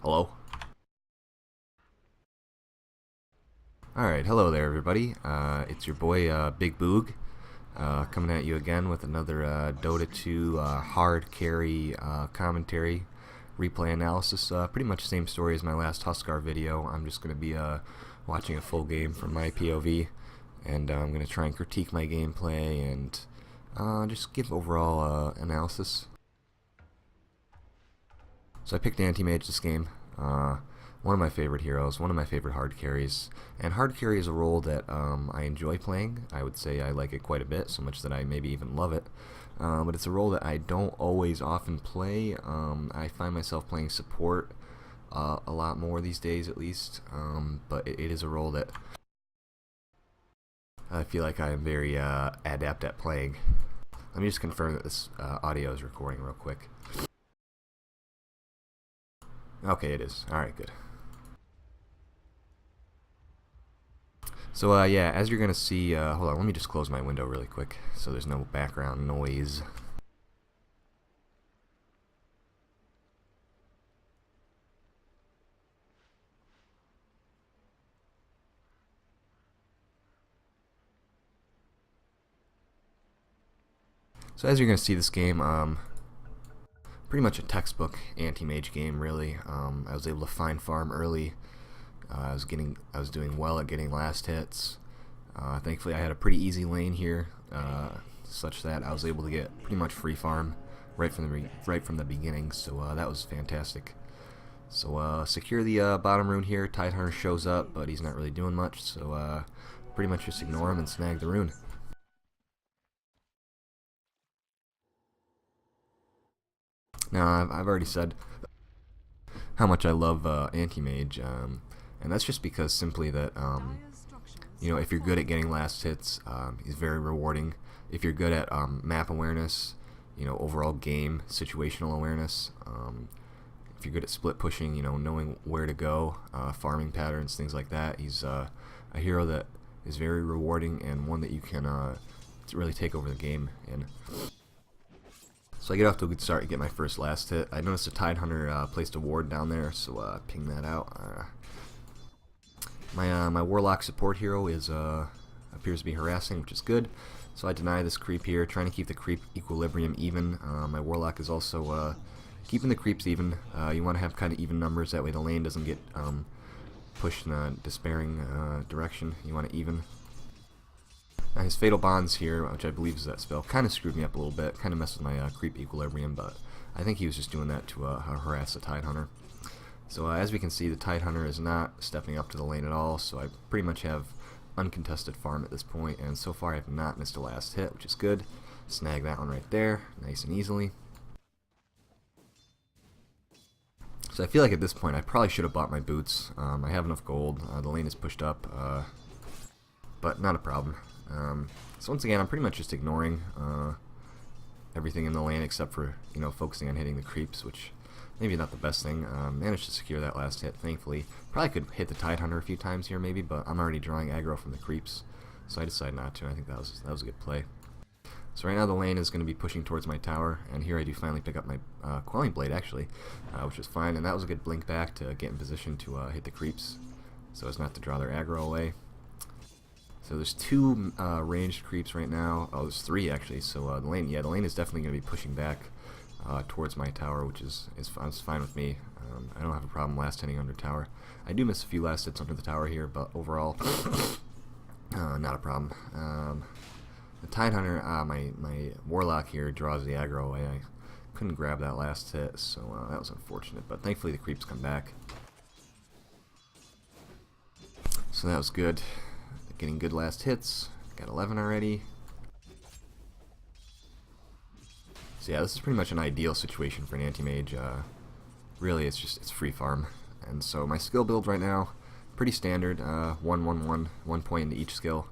Hello? Alright, hello there everybody. It's your boy Big Boog coming at you again with another Dota 2 hard carry commentary replay analysis. Pretty much the same story as my last Huskar video. I'm just going to be watching a full game from my POV, and I'm going to try and critique my gameplay and just give overall analysis. So I picked Anti-Mage this game. One of my favorite heroes, one of my favorite hard carries. And hard carry is a role that I enjoy playing. I would say I like it quite a bit, so much that I maybe even love it. But it's a role that I don't always often play. I find myself playing support a lot more these days, at least. But it is a role that I feel like I am very adept at playing. Let me just confirm that this audio is recording real quick. Okay, it is. Alright, good. So yeah, as you're gonna see, hold on, let me just close my window really quick so there's no background noise. So as you're gonna see, this game, pretty much a textbook anti-mage game, really. I was able to find farm early. I was doing well at getting last hits. Thankfully, I had a pretty easy lane here, such that I was able to get pretty much free farm right from the beginning. So that was fantastic. So secure the bottom rune here. Tidehunter shows up, but he's not really doing much. So pretty much just ignore him and snag the rune. Now I've already said how much I love Anti-Mage, and that's just because simply that you know, if you're good at getting last hits, he's very rewarding. If you're good at map awareness, you know, overall game situational awareness, if you're good at split pushing, you know, knowing where to go, farming patterns, things like that, he's a hero that is very rewarding and one that you can really take over the game in. So I get off to a good start and get my first last hit. I noticed a Tidehunter placed a ward down there, so ping that out. My Warlock support hero appears to be harassing, which is good. So I deny this creep here, trying to keep the creep equilibrium even. My Warlock is also keeping the creeps even. You want to have kind of even numbers, that way the lane doesn't get pushed in a despairing direction. You want it even. Now his Fatal Bonds here, which I believe is that spell, kind of screwed me up a little bit, kind of messed with my creep equilibrium, but I think he was just doing that to harass the Tidehunter. So as we can see, the Tidehunter is not stepping up to the lane at all, so I pretty much have uncontested farm at this point, and so far I have not missed a last hit, which is good. Snag that one right there, nice and easily. So I feel like at this point I probably should have bought my boots. I have enough gold, the lane is pushed up, but not a problem. So once again, I'm pretty much just ignoring everything in the lane except for, you know, focusing on hitting the creeps, which maybe not the best thing. Managed to secure that last hit, thankfully. Probably could hit the Tidehunter a few times here maybe, but I'm already drawing aggro from the creeps, so I decided not to. I think that was a good play. So right now the lane is going to be pushing towards my tower, and here I do finally pick up my Quelling Blade, actually, which was fine, and that was a good blink back to get in position to hit the creeps, so as not to draw their aggro away. So there's two ranged creeps right now. Oh, there's three actually. So the lane is definitely going to be pushing back towards my tower, which is fine with me. I don't have a problem last hitting under tower. I do miss a few last hits under the tower here, but overall, not a problem. The Tidehunter, my Warlock here draws the aggro away. I couldn't grab that last hit, so that was unfortunate. But thankfully the creeps come back, so that was good. Getting good last hits. Got 11 already. So yeah, this is pretty much an ideal situation for an anti-mage. Really, it's free farm. And so my skill build right now, pretty standard. 1 point into each skill.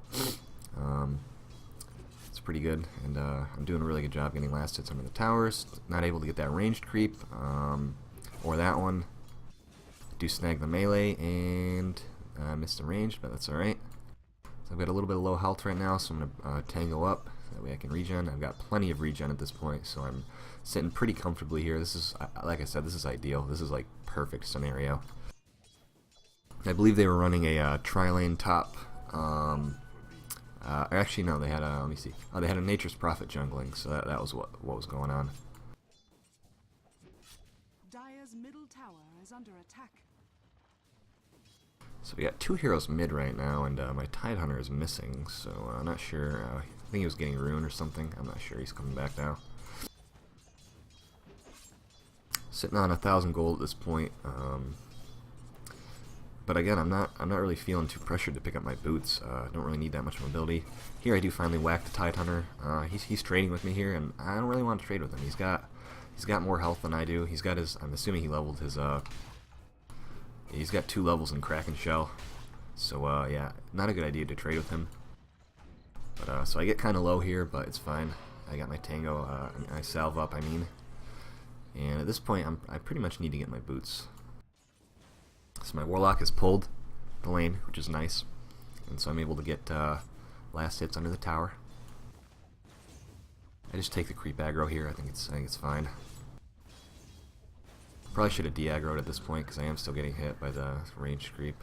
It's pretty good, and I'm doing a really good job getting last hits under the towers. Not able to get that ranged creep, or that one. Do snag the melee and missed the range, but that's all right. I've got a little bit of low health right now, so I'm going to tango up. That way I can regen. I've got plenty of regen at this point, so I'm sitting pretty comfortably here. This is, like I said, this is ideal. This is like perfect scenario. I believe they were running a tri-lane top. Actually, no, they had a, let me see. Oh, they had a Nature's Prophet jungling, so that was what was going on. Dire's middle tower is under attack. So we got two heroes mid right now, and my Tidehunter is missing, so I'm not sure. I think he was getting ruined or something. I'm not sure. He's coming back now. Sitting on 1,000 gold at this point. But again, I'm not really feeling too pressured to pick up my boots. Don't really need that much mobility. Here I do finally whack the Tidehunter. He's trading with me here, and I don't really want to trade with him. He's got more health than I do. He's got his. I'm assuming he leveled his. He's got 2 levels in Kraken Shell. So yeah, not a good idea to trade with him. But so I get kind of low here, but it's fine. I got my Tango. I salve up. I mean, and at this point, I pretty much need to get my boots. So my Warlock has pulled the lane, which is nice, and so I'm able to get last hits under the tower. I just take the creep aggro here. I think it's fine. Probably should have de-aggroed at this point because I am still getting hit by the ranged creep.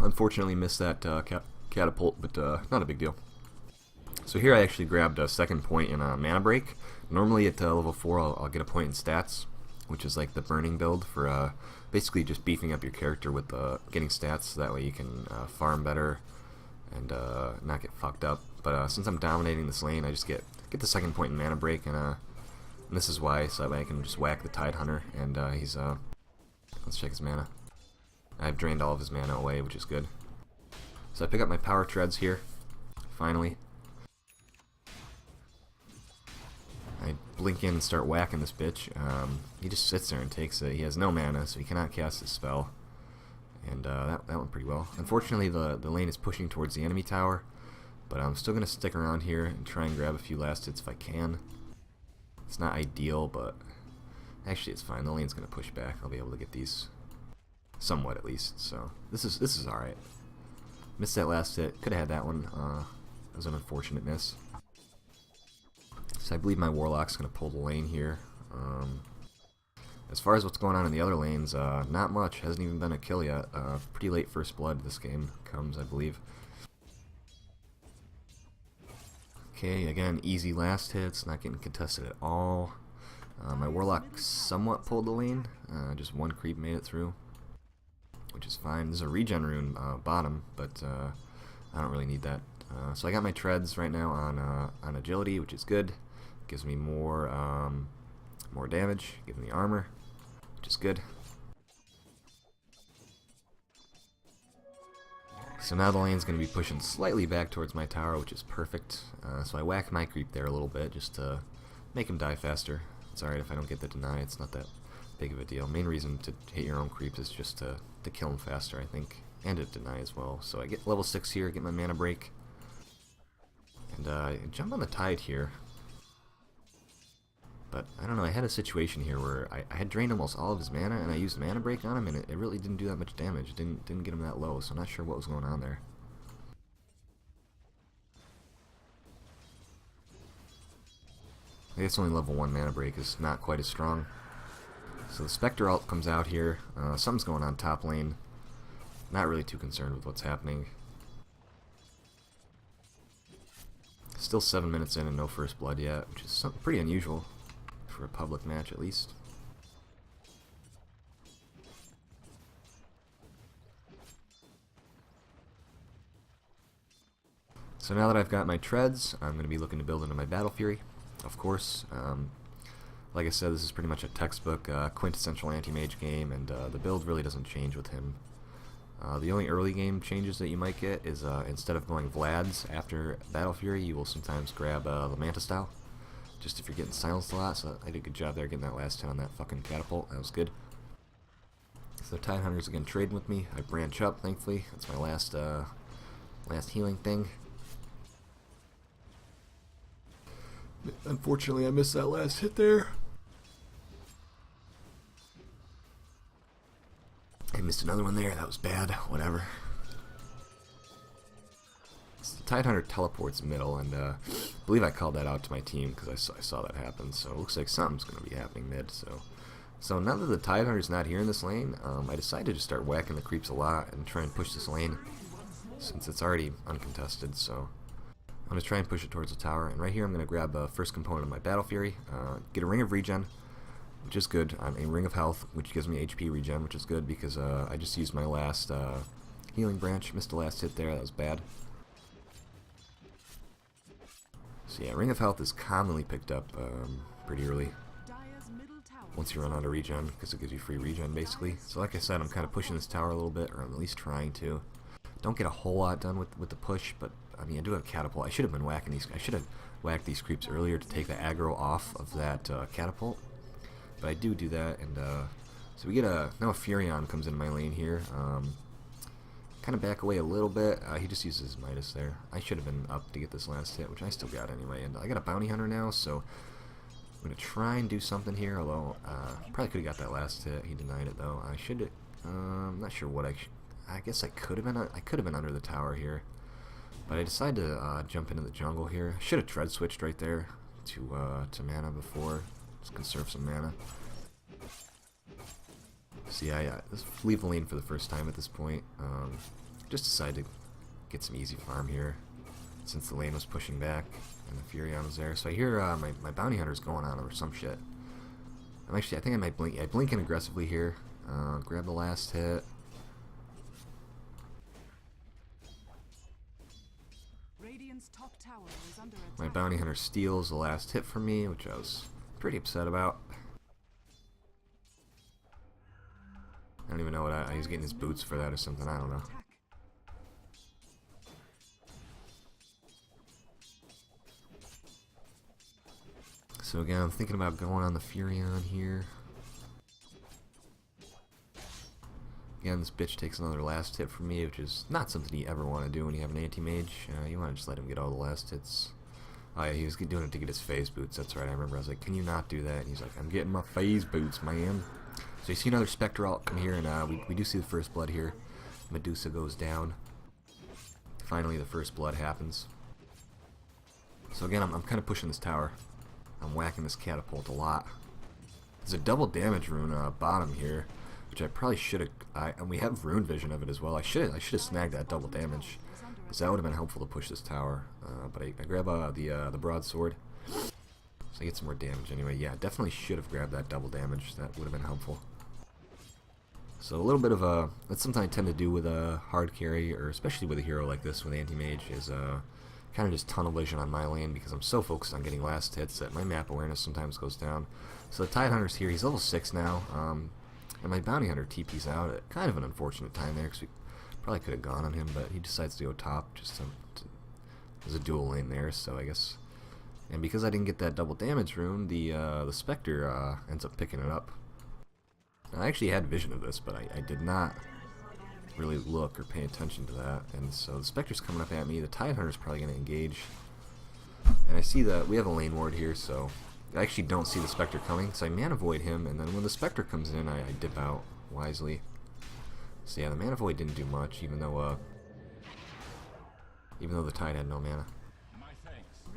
Unfortunately, missed that catapult, but not a big deal. So here I actually grabbed a second point in a mana break. Normally at level 4 I'll get a point in stats, which is like the burning build for basically just beefing up your character with getting stats, so that way you can farm better and not get fucked up. But since I'm dominating this lane, I just get the second point in mana break, and this is why, so that way I can just whack the Tidehunter, and he's let's check his mana. I've drained all of his mana away, which is good. So I pick up my power treads here, finally. I blink in and start whacking this bitch. He just sits there and takes it. He has no mana, so he cannot cast his spell. And that went pretty well. Unfortunately, the lane is pushing towards the enemy tower, but I'm still going to stick around here and try and grab a few last hits if I can. It's not ideal, but actually it's fine. The lane's going to push back. I'll be able to get these somewhat at least. So this is all right. Missed that last hit. Could have had that one. It was an unfortunate miss. So I believe my Warlock's going to pull the lane here. As far as what's going on in the other lanes, not much. Hasn't even been a kill yet. Pretty late first blood this game comes, I believe. Okay, again, easy last hits, not getting contested at all. My Warlock somewhat pulled the lane. Just one creep made it through, which is fine. There's a regen rune bottom, but I don't really need that. So I got my treads right now on agility, which is good. Gives me more damage, gives me armor, which is good. So now the lane's going to be pushing slightly back towards my tower, which is perfect. So I whack my creep there a little bit just to make him die faster. It's alright if I don't get the deny, it's not that big of a deal. Main reason to hit your own creeps is just to kill him faster, I think, and to deny as well. So I get level 6 here, get my mana break, and jump on the Tide here. But I don't know, I had a situation here where I had drained almost all of his mana, and I used mana break on him, and it really didn't do that much damage. It didn't get him that low, so I'm not sure what was going on there. I guess only level 1 mana break is not quite as strong. So the Spectre ult comes out here. Something's going on top lane. Not really too concerned with what's happening. Still 7 minutes in and no first blood yet, which is pretty unusual for a public match at least. So now that I've got my treads, I'm going to be looking to build into my Battle Fury, of course. Like I said, this is pretty much a textbook quintessential anti-mage game, and the build really doesn't change with him. The only early game changes that you might get is instead of going Vlad's after Battle Fury, you will sometimes grab the Manta style, just if you're getting silenced a lot. So I did a good job there getting that last hit on that fucking catapult. That was good. So Tidehunter's again trading with me. I branch up, thankfully. That's my last healing thing. Unfortunately, I missed that last hit there. I missed There's another one there. That was bad. Whatever. So the Tidehunter teleports middle, and I believe I called that out to my team because I saw that happen. So it looks like something's going to be happening mid. So now that the Tidehunter's not here in this lane, I decided to start whacking the creeps a lot and try and push this lane since it's already uncontested. So I'm going to try and push it towards the tower. And right here I'm going to grab the first component of my Battle Fury, get a Ring of Regen, which is good, a Ring of Health, which gives me HP regen, which is good because I just used my last healing branch, missed the last hit there, that was bad. So yeah, Ring of Health is commonly picked up pretty early once you run out of regen, because it gives you free regen basically. So like I said, I'm kind of pushing this tower a little bit, or I'm at least trying to. Don't get a whole lot done with the push, but I mean I do have Catapult. I should have been whacking these. I should have whacked these creeps earlier to take the aggro off of that Catapult. But I do that, and so we get now a Furion comes in my lane here. Kind of back away a little bit. He just uses Midas there. I should have been up to get this last hit, which I still got anyway. And I got a Bounty Hunter now, so I'm going to try and do something here, although probably could have got that last hit. He denied it, though. I should I'm not sure what I guess I could have been under the tower here. But I decided to jump into the jungle here. Should have Tread switched right there to mana before. Just conserve some mana. So yeah, let's leave the lane for the first time at this point. Just decided to get some easy farm here since the lane was pushing back and the Furion was there. So I hear my Bounty Hunter's going on or some shit. I think I might blink. I blink in aggressively here. Grab the last hit. Radiant's top tower is under attack. My Bounty Hunter steals the last hit from me, which I was pretty upset about. I don't even know what he's getting his boots for that or something. I don't know. So again, I'm thinking about going on the Furion here. Again, this bitch takes another last hit from me, which is not something you ever want to do when you have an Anti-Mage. You want to just let him get all the last hits. Oh yeah, he was doing it to get his phase boots, that's right, I remember. I was like, can you not do that? And he's like, I'm getting my phase boots, man. So you see another Spectre ult come here, and we do see the first blood here. Medusa goes down. Finally, the first blood happens. So again, I'm kind of pushing this tower. I'm whacking this Catapult a lot. There's a double damage rune bottom here, which I probably should have. And we have rune vision of it as well. I should have snagged that double damage, because that would have been helpful to push this tower. But I grab the broadsword, so I get some more damage anyway. Yeah, definitely should have grabbed that double damage. That would have been helpful. So a little bit of that's something I tend to do with a hard carry, or especially with a hero like this with Anti-Mage, is kind of just tunnel vision on my lane, because I'm so focused on getting last hits that my map awareness sometimes goes down. So the Tidehunter's here. He's level 6 now, and my Bounty Hunter TP's out at kind of an unfortunate time there, because we probably could have gone on him, but he decides to go top just there's a dual lane there, so I guess. And because I didn't get that double damage rune, the Spectre ends up picking it up. I actually had vision of this, but I did not really look or pay attention to that. And so the Spectre's coming up at me. The Tidehunter's probably going to engage. And I see that we have a lane ward here, so I actually don't see the Spectre coming. So I mana void him, and then when the Spectre comes in, I dip out wisely. So yeah, the mana void didn't do much, even though the Tide had no mana.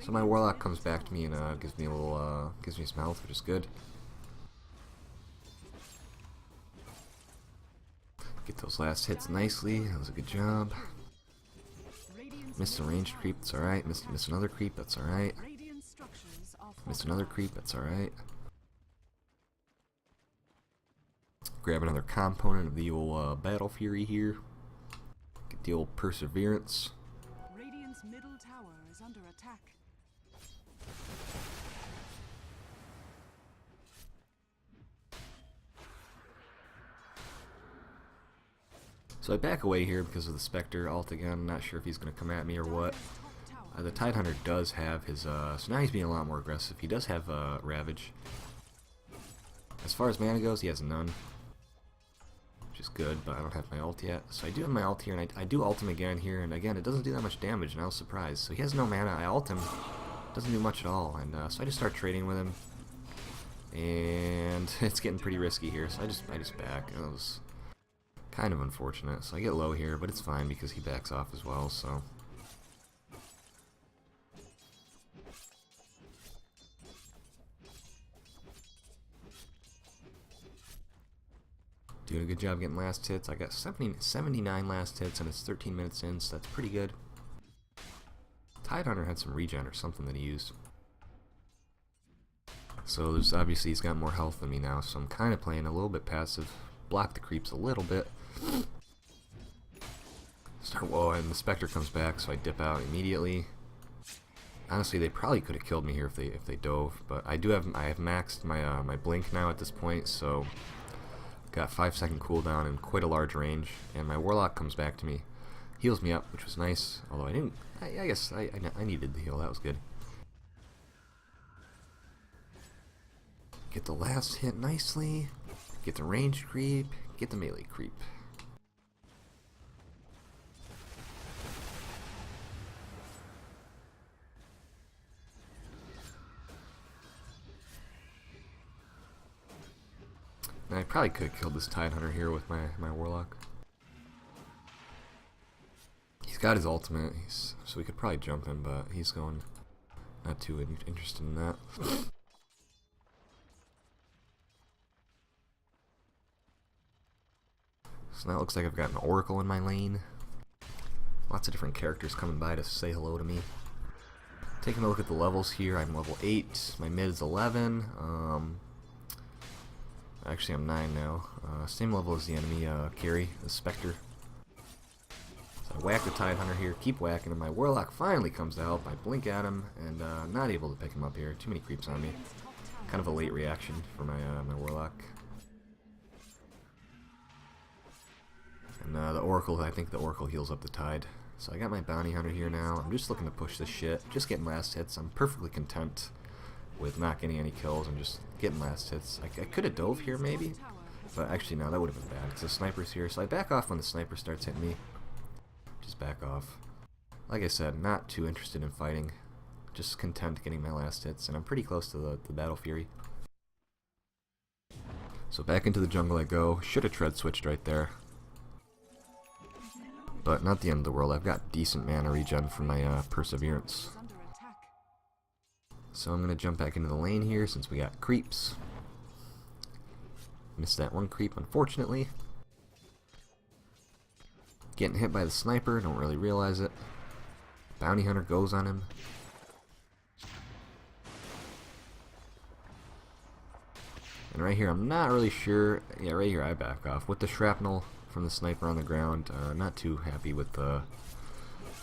So my Warlock comes back to me and gives me a little, gives me some health, which is good. Get those last hits nicely. That was a good job. Missed a ranged creep. That's all right. Missed another creep. That's all right. Missed another creep. That's all right. Grab another component of the old Battle Fury here. Get the old Perseverance. Radiant's middle tower is under attack. So I back away here because of the Spectre ult again. I'm not sure if he's going to come at me or what. The Tidehunter does have his, so now he's being a lot more aggressive. He does have Ravage. As far as mana goes, he has none, which is good, but I don't have my ult yet. So I do have my ult here, and I do ult him again here, and again, it doesn't do that much damage, and I was surprised. So he has no mana, I ult him, doesn't do much at all, and so I just start trading with him, and it's getting pretty risky here, so I just back. It was Kind of unfortunate. So I get low here, but it's fine because he backs off as well, so... Doing a good job getting last hits. I got 79 last hits and it's 13 minutes in, so that's pretty good. Tidehunter had some regen or something that he used. So there's obviously he's got more health than me now, so I'm kind of playing a little bit passive. Block the creeps a little bit. Whoa, and the Spectre comes back, so I dip out immediately. Honestly, they probably could have killed me here if they dove, but I have maxed my my blink now at this point, so got 5-second cooldown and quite a large range, and my Warlock comes back to me, heals me up, which was nice. Although I didn't, I guess I needed the heal. That was good. Get the last hit nicely. Get the range creep. Get the melee creep. And I probably could have killed this Tidehunter here with my Warlock. He's got his ultimate, so we could probably jump him, but he's going not too interested in that. So now it looks like I've got an Oracle in my lane. Lots of different characters coming by to say hello to me. Taking a look at the levels here, I'm level 8, my mid is 11. Actually, I'm 9 now. Same level as the enemy carry, the Spectre. So I whack the Tidehunter here, keep whacking him. My Warlock finally comes out. I blink at him, and not able to pick him up here. Too many creeps on me. Kind of a late reaction for my my Warlock. And the Oracle, I think the Oracle heals up the Tide. So I got my Bounty Hunter here now. I'm just looking to push this shit. Just getting last hits. I'm perfectly content with not getting any kills and just getting last hits. I could have dove here maybe, but actually no, that would have been bad because the sniper's here. So I back off when the sniper starts hitting me. Just back off. Like I said, not too interested in fighting. Just content getting my last hits, and I'm pretty close to the Battle Fury. So back into the jungle I go. Should have tread switched right there. But not the end of the world. I've got decent mana regen from my Perseverance. So I'm going to jump back into the lane here since we got creeps. Missed that one creep, unfortunately. Getting hit by the sniper, don't really realize it. Bounty Hunter goes on him. And right here, I'm not really sure. Yeah, right here I back off. With the shrapnel from the sniper on the ground, not too happy with the...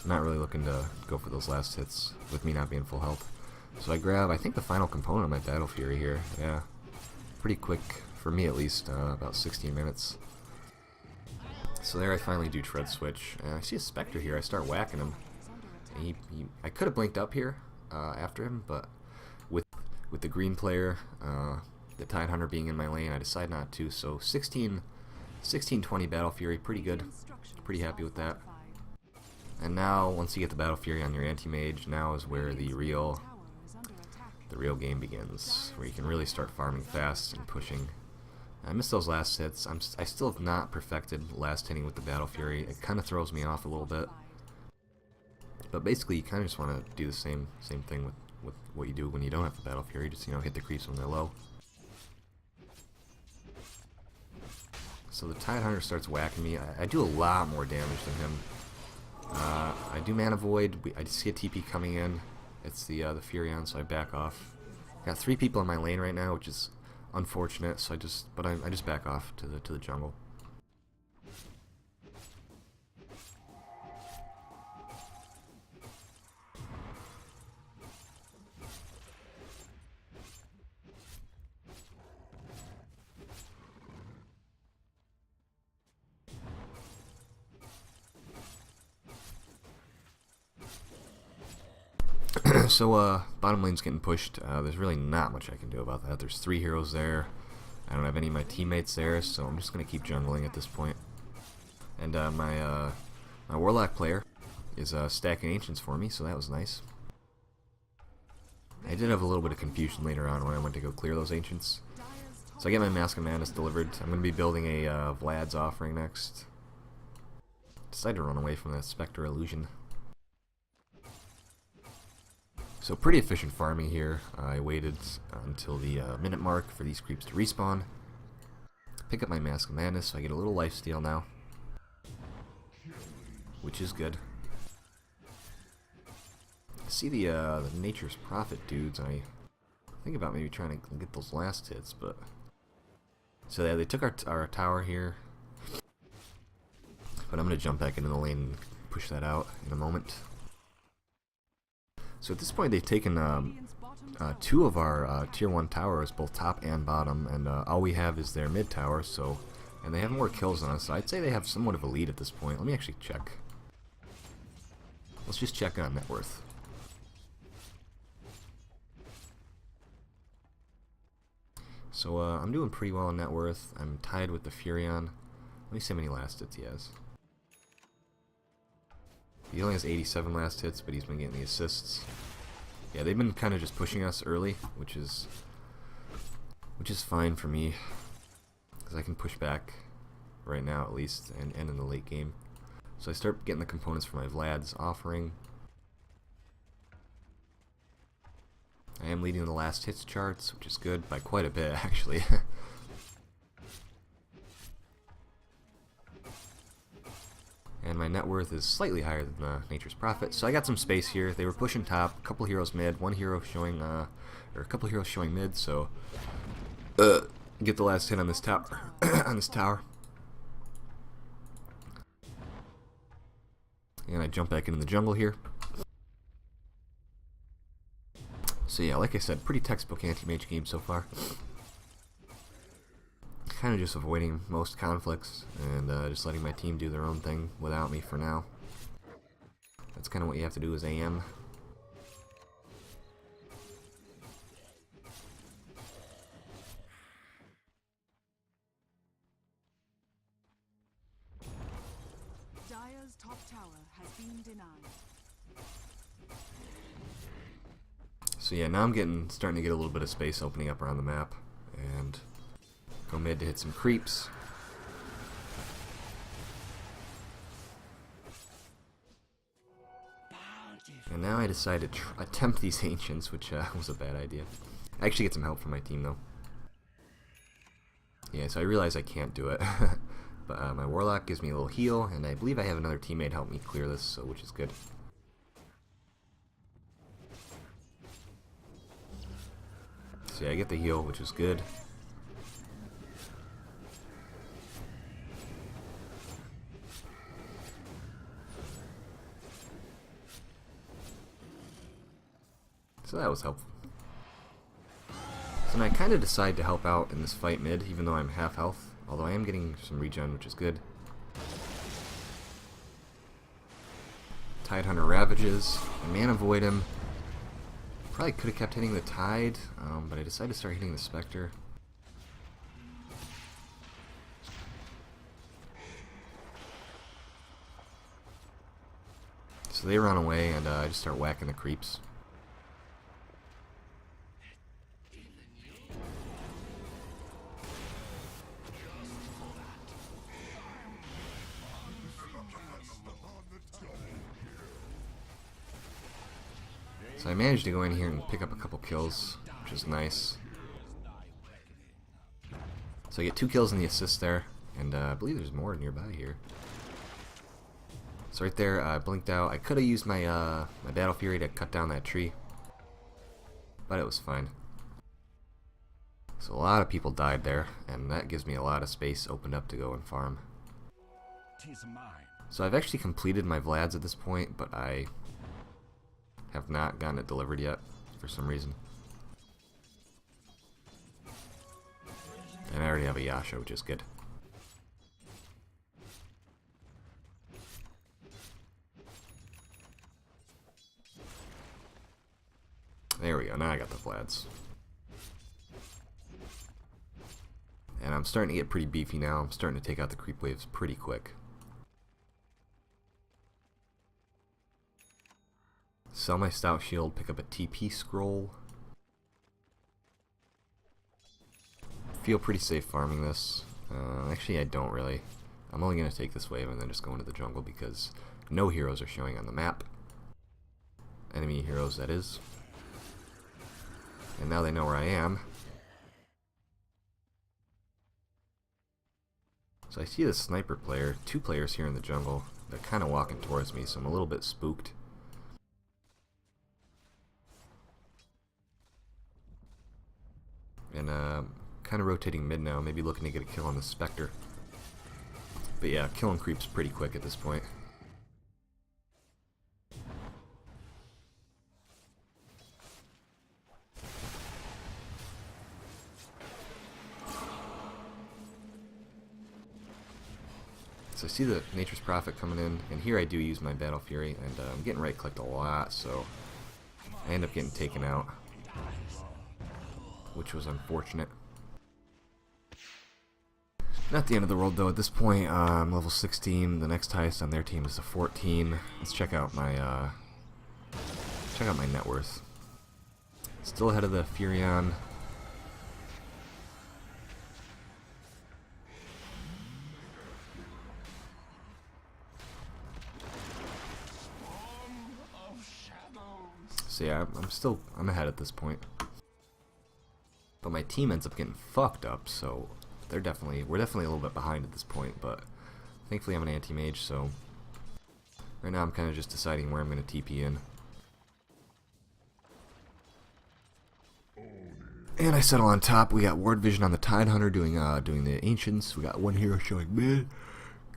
Not really looking to go for those last hits with me not being full health. So I grab, I think, the final component of my Battle Fury here. Yeah, pretty quick, for me at least, about 16 minutes. So there I finally do tread switch. And I see a Spectre here, I start whacking him. And I could have blinked up here after him, but with the green player, the Tidehunter being in my lane, I decide not to. So 16-20 Battle Fury, pretty good. Pretty happy with that. And now, once you get the Battle Fury on your Anti-Mage, now is where the real game begins, where you can really start farming fast and pushing. I missed those last hits. I still have not perfected last hitting with the Battle Fury. It kind of throws me off a little bit. But basically, you kind of just want to do the same thing with what you do when you don't have the Battle Fury. Just, you know, hit the creeps when they're low. So the Tidehunter starts whacking me. I do a lot more damage than him. I do Mana Void. I see a TP coming in. It's the Furion, so I back off. Got 3 people in my lane right now, which is unfortunate. So I just back off to the jungle. So, bottom lane's getting pushed. There's really not much I can do about that. There's 3 heroes there. I don't have any of my teammates there, so I'm just going to keep jungling at this point. And my Warlock player is stacking Ancients for me, so that was nice. I did have a little bit of confusion later on when I went to go clear those Ancients. So I get my Mask of Madness delivered. I'm going to be building a Vlad's Offering next. decided to run away from that Spectre illusion. So pretty efficient farming here. I waited until the minute mark for these creeps to respawn. Pick up my Mask of Madness, so I get a little lifesteal now, which is good. I see the Nature's Prophet dudes, and I think about maybe trying to get those last hits, but... So yeah, they took our tower here, but I'm going to jump back into the lane and push that out in a moment. So at this point they've taken two of our tier 1 towers, both top and bottom, and all we have is their mid tower, so, and they have more kills than us, so I'd say they have somewhat of a lead at this point. Let me actually check. Let's just check on net worth. So I'm doing pretty well on net worth. I'm tied with the Furion. Let me see how many last hits he has. He only has 87 last hits, but he's been getting the assists. Yeah, they've been kind of just pushing us early, which is fine for me, because I can push back right now at least, and in the late game. So I start getting the components for my Vlad's offering. I am leading the last hits charts, which is good by quite a bit actually. And my net worth is slightly higher than Nature's Prophet, so I got some space here. They were pushing top, a couple heroes mid, one hero showing, or a couple heroes showing mid. So get the last hit on this tower, on this tower, and I jump back into the jungle here. So yeah, like I said, pretty textbook anti-mage game so far. Kind of just avoiding most conflicts and just letting my team do their own thing without me for now. That's kind of what you have to do as AM. Dire's top tower has been denied. So yeah, now I'm starting to get a little bit of space opening up around the map, and go mid to hit some creeps. And now I decide to attempt these ancients, which was a bad idea. I actually get some help from my team though. Yeah, so I realize I can't do it. But my warlock gives me a little heal, and I believe I have another teammate help me clear this, so which is good. So yeah, I get the heal, which is good. So that was helpful. So now I kind of decide to help out in this fight mid, even though I'm half health. Although I am getting some regen, which is good. Tide Hunter Ravages. I Mana Void him. Probably could have kept hitting the Tide, but I decided to start hitting the Spectre. So they run away, and I just start whacking the creeps. So I managed to go in here and pick up a couple kills, which is nice. So I get 2 kills in the assist there, and I believe there's more nearby here. So right there, I blinked out. I could have used my my Battle Fury to cut down that tree, but it was fine. So a lot of people died there, and that gives me a lot of space opened up to go and farm. So I've actually completed my Vlads at this point, but I have not gotten it delivered yet for some reason. And I already have a Yasha, which is good. There we go, now I got the Vlads. And I'm starting to get pretty beefy now. I'm starting to take out the creep waves pretty quick. Sell my Stout Shield, pick up a TP scroll. Feel pretty safe farming this. Actually, I don't really. I'm only going to take this wave and then just go into the jungle because no heroes are showing on the map. Enemy heroes, that is. And now they know where I am. So I see the sniper player, 2 players here in the jungle. They're kind of walking towards me, so I'm a little bit spooked. And kind of rotating mid now, maybe looking to get a kill on the Spectre. But yeah, killing creeps pretty quick at this point. So I see the Nature's Prophet coming in, and here I do use my Battle Fury, and I'm getting right-clicked a lot, so I end up getting taken out, which was unfortunate. Not the end of the world though. At this point, I'm level 16. The next highest on their team is a 14. Let's check out my net worth. Still ahead of the Furion. So yeah, I'm ahead at this point. But my team ends up getting fucked up, so we're definitely a little bit behind at this point, but thankfully I'm an anti-mage, so right now I'm kind of just deciding where I'm going to TP in. And I settle on top. We got Ward Vision on the Tidehunter doing the Ancients. We got 1 hero showing mid.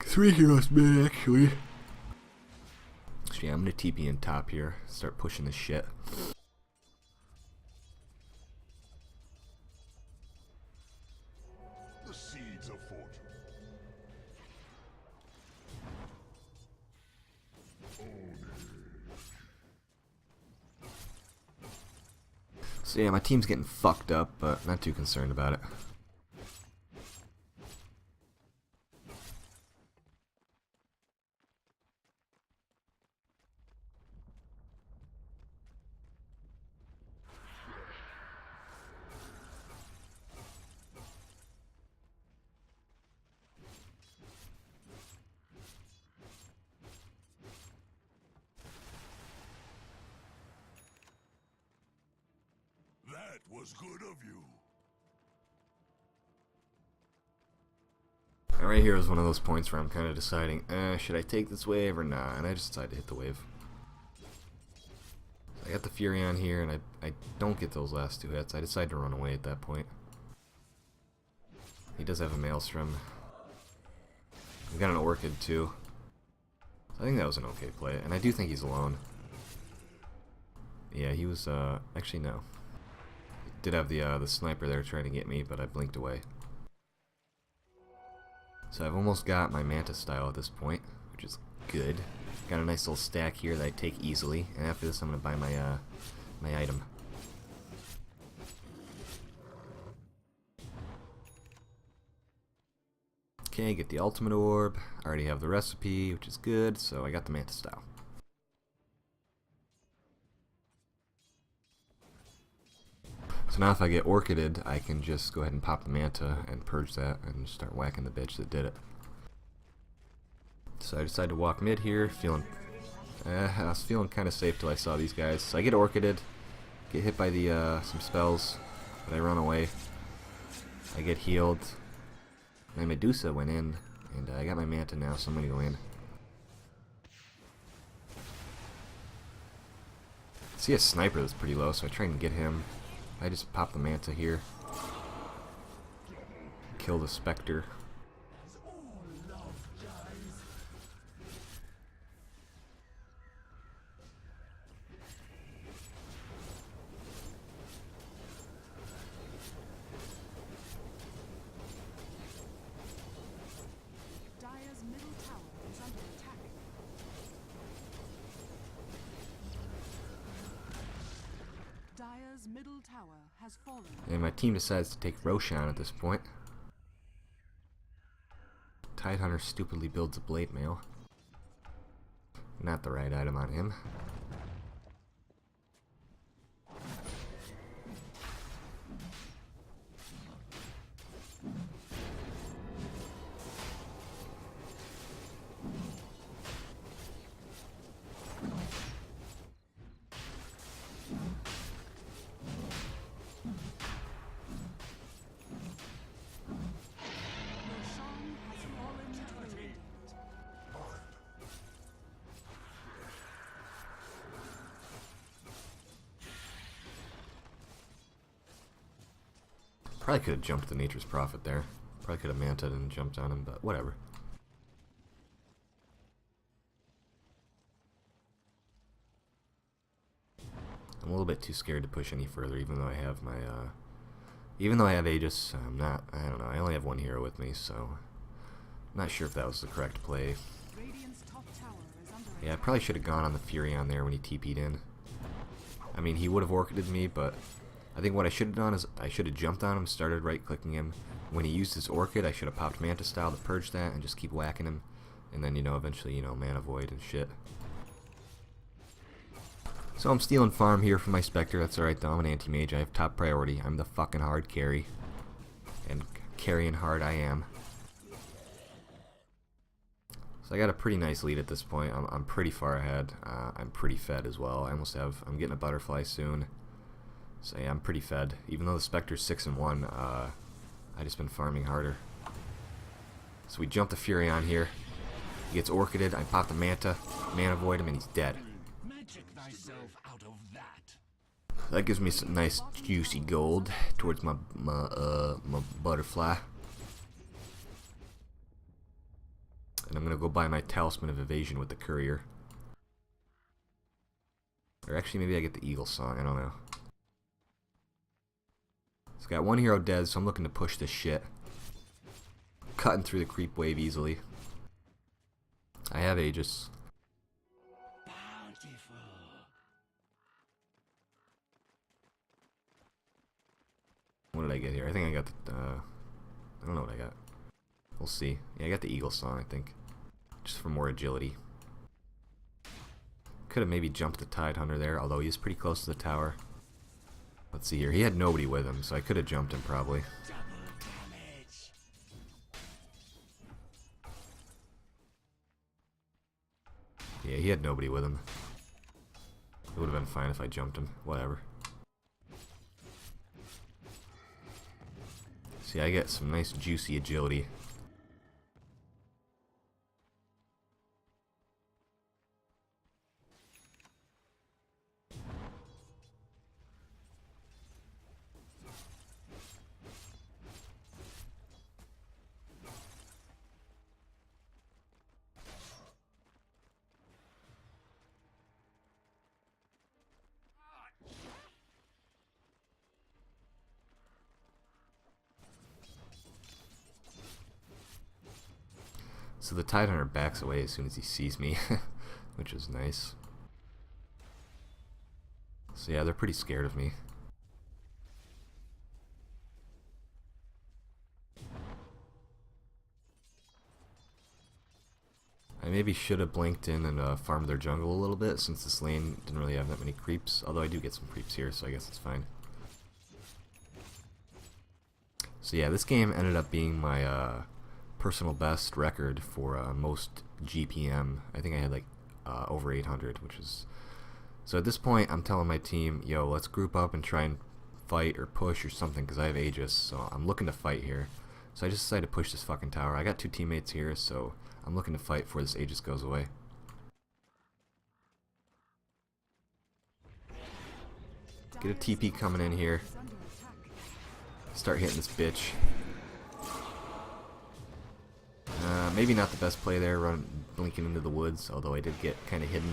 3 heroes mid, actually. So yeah, I'm going to TP in top here. Start pushing this shit. The seeds of fortune. So yeah, my team's getting fucked up, but not too concerned about it. That was good of you. And right here is one of those points where I'm kind of deciding, should I take this wave or not? And I just decide to hit the wave. So I got the Fury on here, and I don't get those last 2 hits. I decide to run away at that point. He does have a Maelstrom. We got an Orchid too. So I think that was an okay play, and I do think he's alone. Yeah, he was, actually no. He did have the sniper there trying to get me, but I blinked away. So I've almost got my Manta style at this point, which is good. Got a nice little stack here that I take easily, and after this I'm going to buy my my item. Okay, get the ultimate orb. I already have the recipe, which is good, so I got the Manta style. So now if I get Orchided, I can just go ahead and pop the Manta and purge that and start whacking the bitch that did it. So I decided to walk mid here, I was feeling kind of safe till I saw these guys. So I get Orchided, get hit by the some spells, but I run away. I get healed. My Medusa went in, and I got my Manta now, so I'm going to go in. See a sniper that's pretty low, so I try and get him. I just pop the Manta here. Kill the Spectre. Dire's middle tower is under attack. Dire's middle tower has fallen. And my team decides to take Roshan at this point. Tidehunter stupidly builds a Blade Mail. Not the right item on him. Probably could have jumped the Nature's Prophet there. Probably could have manted and jumped on him, but whatever. I'm a little bit too scared to push any further, even though I have my, even though I have Aegis. I'm not, I don't know, I only have one hero with me, so I'm not sure if that was the correct play. Radiant's top tower is under Yeah, I probably should have gone on the Fury on there when he TP'd in. I mean, he would have orchided me, but I think what I should have done is I should have jumped on him, started right-clicking him. When he used his Orchid, I should have popped Manta Style to purge that and just keep whacking him. And then, you know, eventually, you know, Mana Void and shit. So I'm stealing farm here from my Spectre. That's alright though, I'm an Anti-Mage. I have top priority. I'm the fucking hard carry. And carrying hard I am. So I got a pretty nice lead at this point. I'm pretty far ahead. I'm pretty fed as well. I'm getting a Butterfly soon. So yeah, I'm pretty fed. Even though the Spectre's 6-1, I just been farming harder. So we jump the Fury on here. He gets Orchided. I pop the Manta, Mana Void him, and he's dead. That gives me some nice juicy gold towards my Butterfly. And I'm gonna go buy my Talisman of Evasion with the Courier. Or actually, maybe I get the Eagle Song. I don't know. It's got one hero dead, so I'm looking to push this shit. Cutting through the creep wave easily. I have Aegis. What did I get here? I think I got the, I don't know what I got. We'll see. Yeah, I got the Eagle Song, I think. Just for more agility. Could have maybe jumped the Tide Hunter there, although he is pretty close to the tower. Let's see here. He had nobody with him, so I could have jumped him probably. Yeah, he had nobody with him. It would have been fine if I jumped him. Whatever. See, I get some nice juicy agility. So the Tide Hunter backs away as soon as he sees me, which is nice. So yeah, they're pretty scared of me. I maybe should have blinked in and farmed their jungle a little bit, since this lane didn't really have that many creeps. Although I do get some creeps here, so I guess it's fine. So yeah, this game ended up being my personal best record for most GPM. I think I had like over 800, which is... So at this point, I'm telling my team, yo, let's group up and try and fight or push or something, because I have Aegis, so I'm looking to fight here. So I just decided to push this fucking tower. I got two teammates here, so I'm looking to fight before this Aegis goes away. Get a TP coming in here. Start hitting this bitch. Maybe not the best play there, blinking into the woods, although I did get kind of hidden.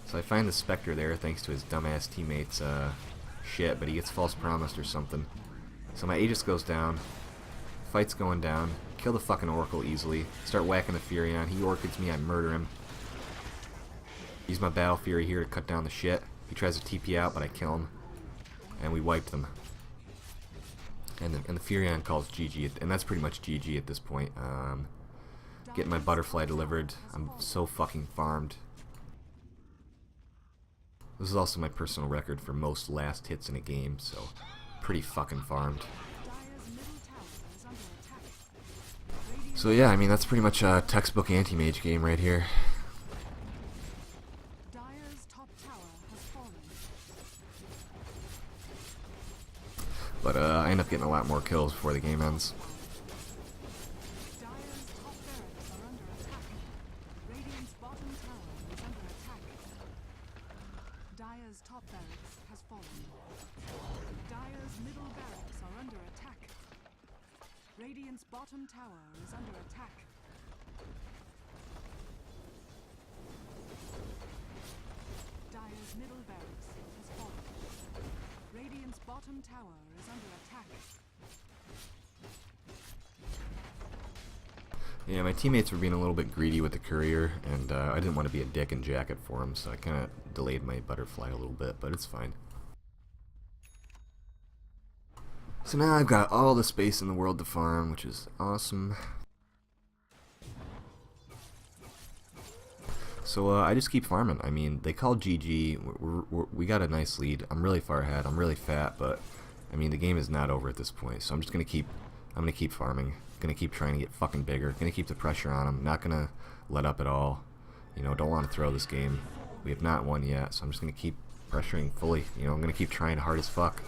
So I find the Spectre there thanks to his dumbass teammates' shit, but he gets false promised or something. So my Aegis goes down, fight's going down, kill the fucking Oracle easily, start whacking the Fury on, he Orchids me, I murder him. Use my Battle Fury here to cut down the shit. He tries to TP out, but I kill him. And we wiped them. And the Furion calls GG, and that's pretty much GG at this point. Getting my Butterfly delivered. I'm so fucking farmed. This is also my personal record for most last hits in a game, so pretty fucking farmed. So yeah, I mean, that's pretty much a textbook Anti-Mage game right here. But I end up getting a lot more kills before the game ends. Dire's top barracks has fallen. Dire's middle barracks are under attack. Radiant's bottom tower is under attack. Dire's middle barracks has fallen. Radiant's bottom tower is under attack. Yeah, my teammates were being a little bit greedy with the courier, and I didn't want to be a dick and jack it for them, so I kind of delayed my butterfly a little bit, but it's fine. So now I've got all the space in the world to farm, which is awesome. So I just keep farming. I mean, they called GG. We got a nice lead. I'm really far ahead. I'm really fat, but I mean, the game is not over at this point. So I'm just gonna keep. I'm gonna keep farming. Gonna keep trying to get fucking bigger. Gonna keep the pressure on them. Not gonna let up at all. You know, don't want to throw this game. We have not won yet, so I'm just gonna keep pressuring fully. You know, I'm gonna keep trying hard as fuck.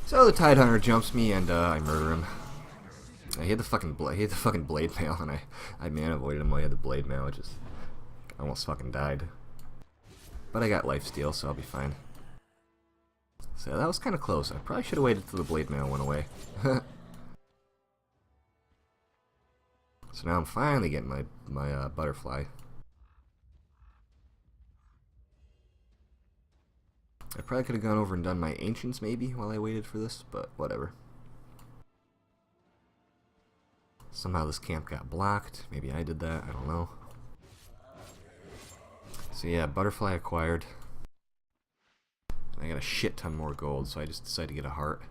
So the Tidehunter jumps me and I murder him. He had the fucking blade mail, and I man avoided him while he had the blade mail. I just almost fucking died. But I got lifesteal, so I'll be fine. So that was kind of close. I probably should have waited till the blade mail went away. So now I'm finally getting my butterfly. I probably could have gone over and done my ancients maybe while I waited for this, but whatever. Somehow this camp got blocked. Maybe I did that. I don't know. So yeah, butterfly acquired. I got a shit ton more gold, so I just decided to get a heart.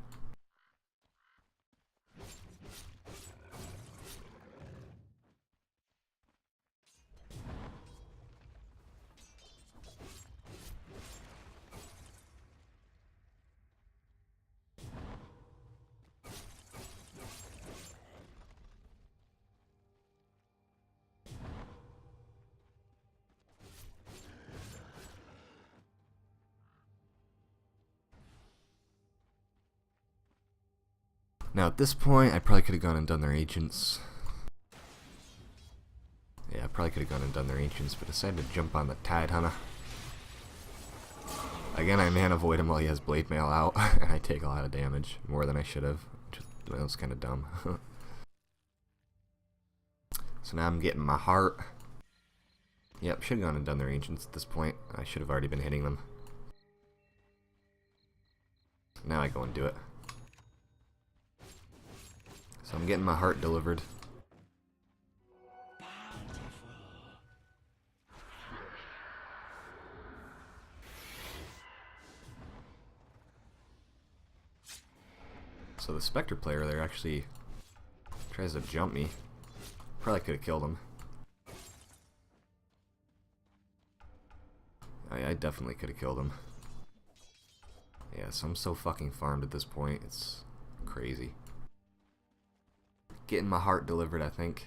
Now at this point, I probably could have gone and done their ancients. Yeah, I probably could have gone and done their ancients, but decided to jump on the Tidehunter. Again, I man avoid him while he has blade mail out, and I take a lot of damage, more than I should have. That was kind of dumb. So now I'm getting my heart. Yep, should have gone and done their ancients at this point. I should have already been hitting them. Now I go and do it. So I'm getting my heart delivered. So the Spectre player there actually tries to jump me. Probably could have killed him. I definitely could have killed him. Yeah, so I'm so fucking farmed at this point. It's crazy. Getting my heart delivered, I think.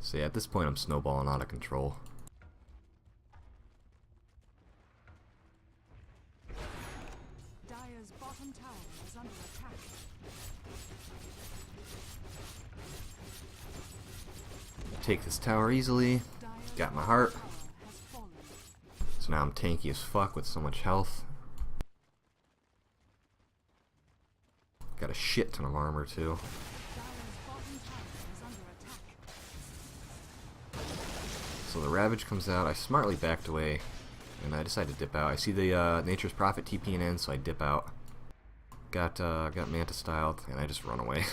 So yeah, at this point I'm snowballing out of control. Dire's bottom tower is under attack. Take this tower easily. Dire's Got my heart. tower has fallen. So now I'm tanky as fuck with so much health. Got a shit ton of armor too. Dire's bottom tower is under attack. So the Ravage comes out. I smartly backed away, and I decided to dip out. I see the Nature's Prophet TPing in, so I dip out. Got Manta styled, and I just run away.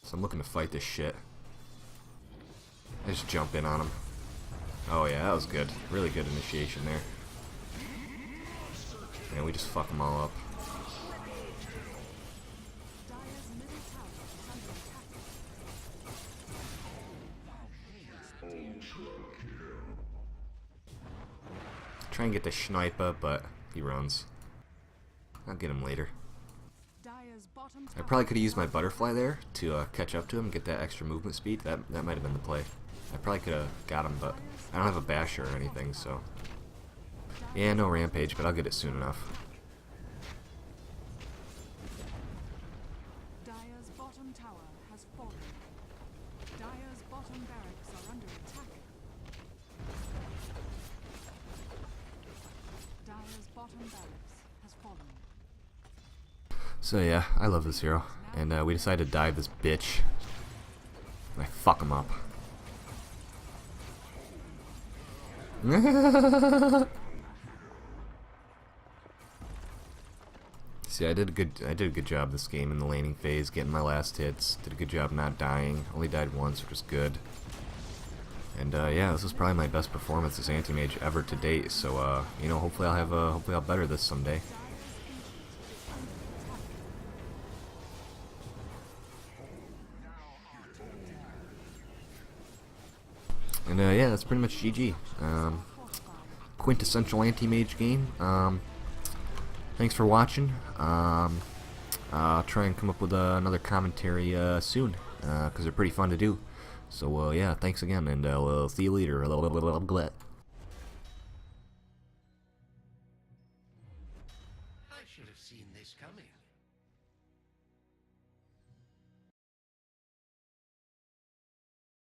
So I'm looking to fight this shit. I just jump in on him. Oh yeah, that was good. Really good initiation there. And we just fuck them all up. Dire's middle tower is under attack. Try and get the sniper, but he runs. I'll get him later. Dire's bottom I tower probably could have used my is under butterfly there to catch up to him and get that extra movement speed. That might have been the play. I probably could have got him, but I don't have a basher or anything, so... Yeah, no rampage, but I'll get it soon enough. Dire's bottom tower has fallen. Dire's bottom barracks are under attack. Dire's bottom barracks has fallen. So yeah, I love this hero, and we decided to dive this bitch. And I fuck him up. See, I did a good job this game in the laning phase, getting my last hits. Did a good job not dying. Only died once, which was good. And yeah, this is probably my best performance as Anti-Mage ever to date. So you know, hopefully I'll better this someday. And yeah, that's pretty much GG. Quintessential Anti-Mage game. Thanks for watching. I'll try and come up with another commentary soon, because they're pretty fun to do. So yeah, thanks again, and we'll see you later. I should have seen this coming.